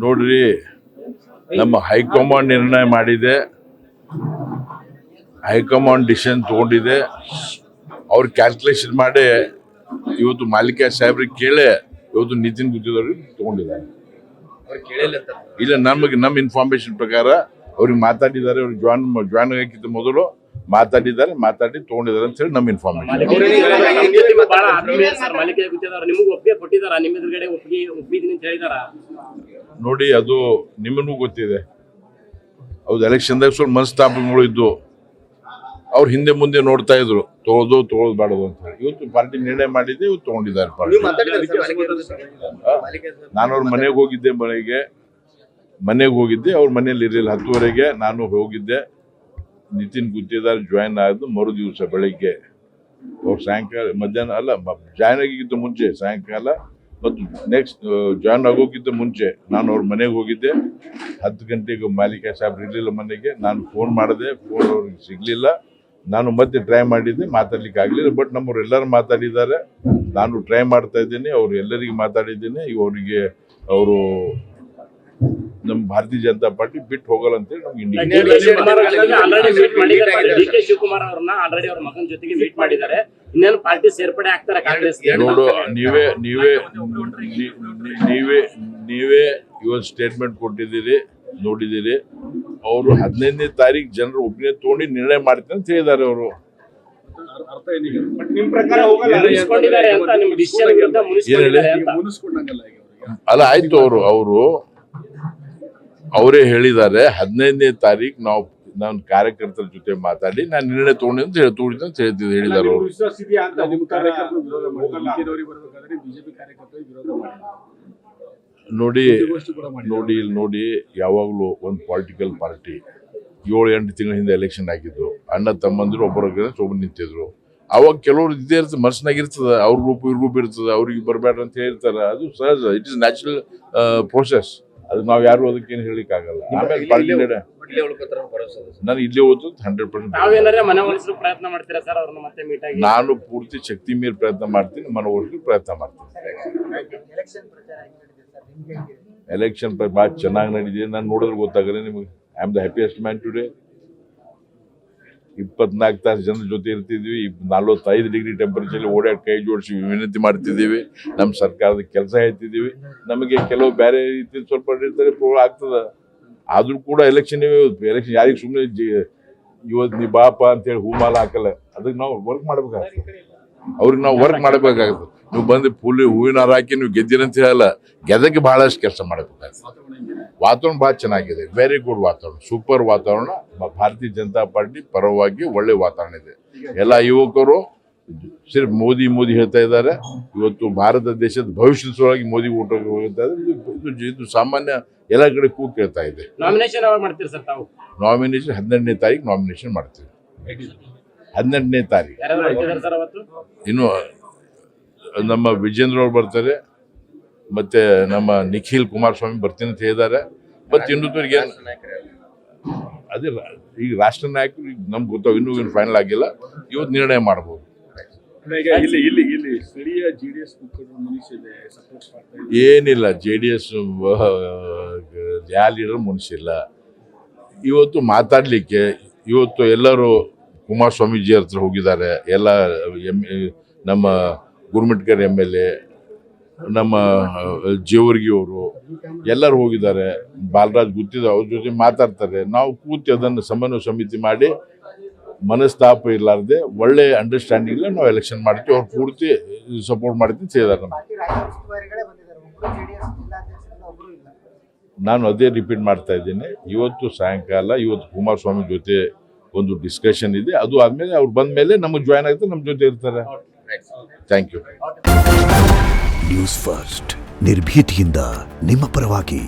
ನೋಡ್ರಿ, ನಮ್ಮ ಹೈಕಮಾಂಡ್ ನಿರ್ಣಯ ಮಾಡಿದೆ, ಹೈಕಮಾಂಡ್ ಡಿಸಿಷನ್ ತಗೊಂಡಿದೆ. ಅವ್ರು ಕ್ಯಾಲ್ಕುಲೇಷನ್ ಮಾಡಿ ಇವತ್ತು ಮಾಲಿಕ ಸಾಹೇಬ್ರಿಗೆ ಕೇಳಿ ಇವತ್ತು ನಿತಿನ್ ಗುತ್ತಿದವ್ರಿಗೆ ತಗೊಂಡಿದ್ದಾರೆ. ಇಲ್ಲ, ನಮ್ಮ ಇನ್ಫಾರ್ಮೇಶನ್ ಪ್ರಕಾರ ಅವ್ರಿಗೆ ಮಾತಾಡಿದ್ದಾರೆ. ಅವ್ರಿಗೆ ಜಾಯ್ನ್ ಆಗಕ್ಕಿಂತ ಮೊದಲು ಮಾತಾಡಿ ತಗೊಂಡಿದ್ದಾರೆ ಅಂತ ಹೇಳಿ ನಮ್ಮ ಇನ್ಫಾರ್ಮೇಶನ್. ನೋಡಿ, ಅದು ನಿಮ್ಮನ್ನೂ ಗೊತ್ತಿದೆ. ಹೌದು, ಎಲೆಕ್ಷನ್ದಾಗ ಸ್ವಲ್ಪ ಮನಸ್ತಾಪಗಳು ಇದ್ದು ಅವ್ರು ಹಿಂದೆ ಮುಂದೆ ನೋಡ್ತಾ ಇದ್ರು, ತೊಗೊಳೋದು ಬಾಡೋದು ಅಂತ ಹೇಳಿ. ಇವತ್ತು ಪಾರ್ಟಿ ನಿರ್ಣಯ ಮಾಡಿದ್ದೆ, ಇವತ್ತು ತಗೊಂಡಿದ್ದಾರೆ ಪಾರ್ಟಿ. ನಾನು ಅವ್ರ ಮನೆಗೆ ಹೋಗಿದ್ದೆ, ಅವ್ರ ಮನೇಲಿ ಇರಲಿಲ್ಲ. 10:30 ನಾನು ಹೋಗಿದ್ದೆ. ನಿತಿನ್ ಗುತ್ತಿದಾರ್ ಜಾಯ್ನ್ ಆದ ಮರು ದಿವಸ ಬೆಳಿಗ್ಗೆ ಅವ್ರು ಸಾಯಂಕಾಲ ಮಧ್ಯಾಹ್ನ ಅಲ್ಲ, ಜಾಯ್ನ್ ಆಗಿಕ್ಕಿಂತ ಮುಂಚೆ ಸಾಯಂಕಾಲ ಮತ್ತು ನೆಕ್ಸ್ಟ್ ಜಾಯ್ನ್ ಆಗೋಕ್ಕಿಂತ ಮುಂಚೆ ನಾನು ಅವ್ರ ಮನೆಗೆ ಹೋಗಿದ್ದೆ. 10 ಗಂಟೆಗೆ ಮಾಲಿಕ ಸಾಹೇಬ್ರು ಇರಲಿಲ್ಲ ಮನೆಗೆ. ನಾನು ಫೋನ್ ಮಾಡಿದೆ, ಫೋನ್ ಅವ್ರಿಗೆ ಸಿಗಲಿಲ್ಲ. ನಾನು ಮತ್ತೆ ಟ್ರೈ ಮಾಡಿದ್ದೆ, ಮಾತಾಡ್ಲಿಕ್ಕೆ ಆಗಲಿಲ್ಲ. ಬಟ್ ನಮ್ಮವ್ರು ಎಲ್ಲರೂ ಮಾತಾಡಿದ್ದಾರೆ. ನಾನು ಟ್ರೈ ಮಾಡ್ತಾ ಇದ್ದೀನಿ, ಅವ್ರು ಎಲ್ಲರಿಗೆ ಮಾತಾಡಿದ್ದೀನಿ. ಅವರಿಗೆ ಅವರು ನಮ್ಮ ಭಾರತೀಯ ಜನತಾ ಪಾರ್ಟಿ ಬಿಟ್ಟು ಹೋಗಲ್ಲ ಅಂತೇಳಿ ನಮ್ಗೆ ನೋಡು, ನೀವೇ ಇವತ್ತು ಸ್ಟೇಟ್ಮೆಂಟ್ ಕೊಟ್ಟಿದ್ದೀರಿ, ನೋಡಿದ್ದೀರಿ. ಅವರು 15ನೇ ತಾರೀಕು ಜನರ ಒಪಿನಿಯನ್ ತಗೊಂಡು ನಿರ್ಣಯ ಮಾಡ್ತೀನಿ ಅಂತ ಹೇಳಿದ್ದಾರೆ. ಅವರು ಅಲ್ಲ, ಆಯ್ತು, ಅವರು ಅವರೇ ಹೇಳಿದ್ದಾರೆ 15ನೇ ತಾರೀಕು ನಾನು ಕಾರ್ಯಕರ್ತರ ಜೊತೆ ಮಾತಾಡಿ ನಾನು ನಿರ್ಣಯ ತಗೊಂಡು ಅಂತ ಹೇಳಿದ್ದಾರೆ ಅವರು. ನೋಡಿ, ಯಾವಾಗಲೂ ಒಂದು ಪೊಲಿಟಿಕಲ್ ಪಾರ್ಟಿ 7-8 ತಿಂಗಳ ಹಿಂದೆ ಎಲೆಕ್ಷನ್ ಆಗಿದ್ದು, ಅಣ್ಣ ತಮ್ಮಂದಿರು ಒಬ್ಬರು ನಿಂತಿದ್ರು. ಅವಾಗ ಕೆಲವರು ಇದ್ದೇ ಇರ್ತದೆ, ಮನಸ್ಸಿನಾಗ ಇರ್ತದೆ, ಅವ್ರ ರೂಪ ಇವ್ರ ರೂಪ ಇರ್ತದೆ, ಅವ್ರಿಗೆ ಬರಬೇಡ್ರಿ ಅಂತ ಹೇಳ್ತಾರೆ. ಅದು ಸಹಜ, ಇಟ್ ಇಸ್ ನ್ಯಾಚುರಲ್ ಪ್ರೋಸೆಸ್. ಅದು ನಾವು ಯಾರು ಅದಕ್ಕೇನು ಹೇಳಿಕ್ ಆಗಲ್ಲ. ಆಮೇಲೆ ಪಾರ್ಟಿ ನಾನು ಇಲ್ಲೇ ಓದ್ತು 100%. ನಾನು ಪೂರ್ತಿ ಶಕ್ತಿ ಮೀರಿ ಪ್ರಯತ್ನ ಮಾಡ್ತೀನಿ, ಮನವೊಲಿಸಲು ಪ್ರಯತ್ನ ಮಾಡ್ತೀನಿ. ಎಲೆಕ್ಷನ್ ಭಾಳ ಚೆನ್ನಾಗಿ ನಡೀತಿದೆ. ನಾನು ನೋಡಿದ್ರೆ ಗೊತ್ತಾಗಲ್ಲ ನಿಮಗೆ. I am the happiest man today. 24 ತಾಸು ಜನರ ಜೊತೆ ಇರ್ತಿದ್ವಿ. 45 ಡಿಗ್ರಿ ಟೆಂಪರೇಚರ್ ಓಡಾಡಿ ಕೈ ಜೋಡಿಸಿ ವಿನಂತಿ ಮಾಡ್ತಿದ್ದೀವಿ. ನಮ್ಮ ಸರ್ಕಾರದ ಕೆಲಸ ಹೇಳ್ತಿದ್ದೀವಿ. ನಮಗೆ ಕೆಲವು ಬೇರೆ ರೀತಿ ಸ್ವಲ್ಪ ಪ್ರೋಬ್ಲಮ್ ಆಗ್ತದೆ. ಆದ್ರೂ ಕೂಡ ಎಲೆಕ್ಷನ್ ಯಾರಿಗೆ ಸುಮ್ಮನೆ ಇವತ್ತು ನೀ ಬಾಪ ಅಂತೇಳಿ ಹೂಮಾಲ ಹಾಕಲ್ಲ. ಅದಕ್ಕೆ ನಾವು ವರ್ಕ್ ಮಾಡ್ಬೇಕಾಗ್ತದೆ. ಅವ್ರಿಗೆ ನಾವು ವರ್ಕ್ ಮಾಡಬೇಕಾಗ್ತದೆ. ನೀವು ಬಂದು ಹೂವಿನ ಹಾರ ಹಾಕಿ ನೀವು ಗೆದ್ದಿರಂತ ಹೇಳಲ್ಲ, ಗೆದ್ದಕ್ಕೆ ಬಹಳಷ್ಟು ಕೆಲಸ ಮಾಡಬೇಕಾಗ್ತದೆ. ವಾತಾವರಣ ಭಾಳ ಚೆನ್ನಾಗಿದೆ, ವೆರಿ ಗುಡ್ ವಾತಾವರಣ, ಸೂಪರ್ ವಾತಾವರಣ. ಭಾರತೀಯ ಜನತಾ ಪಾರ್ಟಿ ಪರವಾಗಿ ಒಳ್ಳೆ ವಾತಾವರಣ ಇದೆ. ಎಲ್ಲ ಯುವಕರು ಸಿರ್ಫ್ ಮೋದಿ ಹೇಳ್ತಾ ಇದ್ದಾರೆ. ಇವತ್ತು ಭಾರತ ದೇಶದ ಭವಿಷ್ಯದ ಸಲುವಾಗಿ ಮೋದಿ ಊಟ ಹೋಗ್ತಾ ಇದ್ದಾರೆ. ಇದು ಸಾಮಾನ್ಯ ಎಲ್ಲ ಕಡೆ ಕೂಗ್ ಕೇಳ್ತಾ ಇದೆ. ನಾಮಿನೇಷನ್ 12ನೇ ತಾರೀಕು ನಾಮಿನೇಷನ್ ಮಾಡ್ತೀವಿ. 12ನೇ ತಾರೀಕು ಇನ್ನು ನಮ್ಮ ವಿಜೇಂದ್ರ ಅವ್ರು ಬರ್ತಾರೆ, ಮತ್ತೆ ನಮ್ಮ ನಿಖಿಲ್ ಕುಮಾರಸ್ವಾಮಿ ಬರ್ತೀನಿ ಅಂತ ಹೇಳಿದ್ದಾರೆ. ಮತ್ತೆ ಇನ್ನೊಂದರಿಗೆ ಅದೇ ಈಗ ರಾಷ್ಟ್ರ ನಾಯಕರು ನಮ್ಗೆ ಗೊತ್ತಾಗ ಇನ್ನೂ ಏನು ಫೈನಲ್ ಆಗಿಲ್ಲ. ಇವತ್ತು ನಿರ್ಣಯ ಮಾಡ್ಬೋದು. ಏನಿಲ್ಲ, JDS ಯಾವ ಲೀಡರ್ ಮುನಿಸಿಲ್ಲ. ಇವತ್ತು ಮಾತಾಡ್ಲಿಕ್ಕೆ ಇವತ್ತು ಎಲ್ಲರೂ ಕುಮಾರಸ್ವಾಮೀಜಿ ಹತ್ರ ಹೋಗಿದ್ದಾರೆ. ಎಲ್ಲ ನಮ್ಮ ಗುರುಮಿಟ್ಕರ್ MLA, ನಮ್ಮ ಜೇವರ್ಗಿ ಅವರು ಎಲ್ಲರೂ ಹೋಗಿದ್ದಾರೆ. ಬಾಲರಾಜ್ ಗುತ್ತಿದ ಅವ್ರ ಜೊತೆ ಮಾತಾಡ್ತಾರೆ. ನಾವು ಕೂತಿ ಅದನ್ನು ಸಮನ್ವಯ ಸಮಿತಿ ಮಾಡಿ ಮನಸ್ತಾಪ ಇರಲಾರ್ದೆ ಒಳ್ಳೆ ಅಂಡರ್ಸ್ಟ್ಯಾಂಡಿಂಗ್ ನಾವು ಎಲೆಕ್ಷನ್ ಮಾಡ್ತೀವಿ. ಅವ್ರು ಪೂರ್ತಿ ಸಪೋರ್ಟ್ ಮಾಡ್ತೀನಿ ಸೇರಿದ್ದಾರೆ. ನಾನು ಅದೇ ರಿಪೀಟ್ ಮಾಡ್ತಾ ಇದ್ದೀನಿ. ಇವತ್ತು ಸಾಯಂಕಾಲ ಕುಮಾರಸ್ವಾಮಿ ಜೊತೆ ಒಂದು ಡಿಸ್ಕಷನ್ ಇದೆ. ಅದು ಆದ್ಮೇಲೆ ಅವ್ರು ಬಂದ ಮೇಲೆ ನಮಗೆ ಜಾಯ್ನ್ ಆಗುತ್ತೆ, ನಮ್ಮ ಜೊತೆ ಇರ್ತಾರೆ. Thank you. ನ್ಯೂಸ್ ಫಸ್ಟ್, ನಿರ್ಭೀತಿಯಿಂದ ನಿಮ್ಮ ಪರವಾಗಿ.